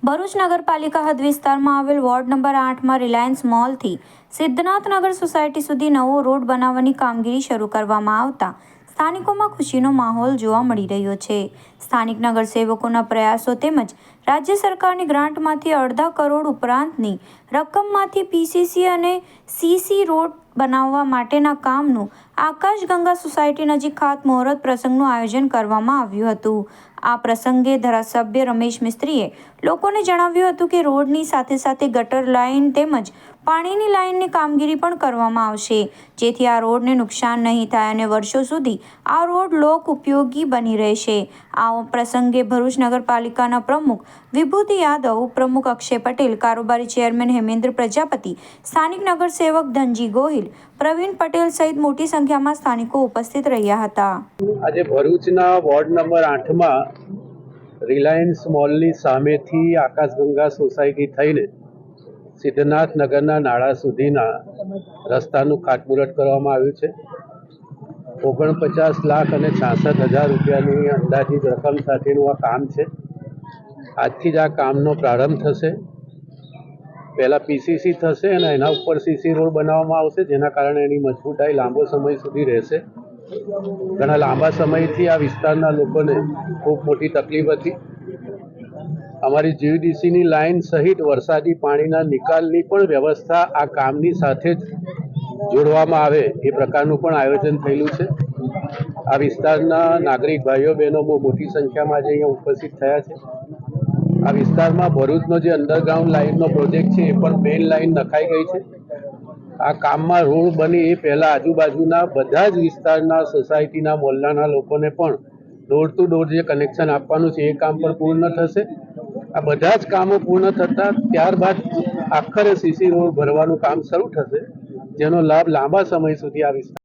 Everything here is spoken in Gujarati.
ભરૂચ નગરપાલિકા હદ વિસ્તારમાં આવેલ વોર્ડ નંબર 8માં રિલાયન્સ મોલથી સિદ્ધનાથનગર સોસાયટી સુધી નવો રોડ બનાવવાની કામગીરી શરૂ કરવામાં આવતા સ્થાનિકોમાં ખુશીનો માહોલ જોવા મળી રહ્યો છે। સ્થાનિક નગરસેવકોના પ્રયાસો તેમજ રાજ્ય સરકારની ગ્રાન્ટમાંથી અડધા કરોડ ઉપરાંતની રકમમાંથી પીસીસી અને સીસી રોડ બનાવવા માટેના કામનું આકાશગંગા સોસાયટી નજીક ખાતમુહૂર્ત પ્રસંગનું આયોજન કરવામાં આવ્યું હતું। આ પ્રસંગે ધારાસભ્ય રમેશ મિસ્ત્રીએ લોકોને જણાવ્યું હતું કે રોડની સાથે સાથે ગટર લાઇન તેમજ પાણીની લાઇનની કામગીરી પણ કરવામાં આવશે, જેથી આ રોડને નુકસાન નહીં થાય અને વર્ષો સુધી આ રોડ લોક ઉપયોગી બની રહેશે। આ પ્રસંગે ભરૂચ નગરપાલિકાના પ્રમુખ વિભૂતિ યાદવ, પ્રમુખ અક્ષય પટેલ, કારોબારી ચેરમેન હેમેન્દ્ર પ્રજાપતિ, સ્થાનિક નગરસેવક ધનજી ગોહિલ, પ્રવીણ પટેલ સહિત મોટી સંખ્યામાં સ્થાનિકો ઉપસ્થિત રહ્યા હતા। આજે ભરૂચના વોર્ડ નંબર 8માં રિલાયન્સ મોલની સામેથી આકાશગંગા સોસાયટી થઈને સિદ્ધનાથ નગરના નાળા સુધીના રસ્તાનું ખાતમુહૂર્ત કરવામાં આવ્યું છે। 49 લાખ અને 66,000 રૂપિયાની અંદાજિત રકમ સાથેનું આ કામ છે। આજથી જ આ કામનો પ્રારંભ થશે। પહેલાં પીસીસી થશે અને એના ઉપર સીસી રોડ બનાવવામાં આવશે, જેના કારણે એની મજબૂતાઈ લાંબો સમય સુધી રહેશે। ઘણા લાંબા સમયથી આ વિસ્તારના લોકોને ખૂબ મોટી તકલીફ હતી। અમારી જીવીડીસીની લાઇન સહિત વરસાદી પાણીના નિકાલની પણ વ્યવસ્થા આ કામની સાથે જ જોડવામાં આવે એ પ્રકારનું પણ આયોજન થયેલું છે। આ વિસ્તારના નાગરિક ભાઈઓ બહેનો બહુ મોટી સંખ્યામાં આજે અહીંયા ઉપસ્થિત થયા છે। આ વિસ્તારમાં ભરૂચનો જે અંડરગ્રાઉન્ડ લાઇનનો પ્રોજેક્ટ છે એ પણ મેઇન લાઇન નખાઈ ગઈ છે। આ કામમાં રોડ બની એ પહેલાં આજુબાજુના બધા જ વિસ્તારના સોસાયટીના મોહલ્લાના લોકોને પણ ડોર ટુ ડોર જે કનેક્શન આપવાનું છે એ કામ પણ પૂર્ણ થશે। આ બધા જ કામો પૂર્ણ થતાં ત્યારબાદ આખરે સીસી રોડ ભરવાનું કામ શરૂ થશે, જેનો લાભ લાંબા સમય સુધી આ વિસ્તાર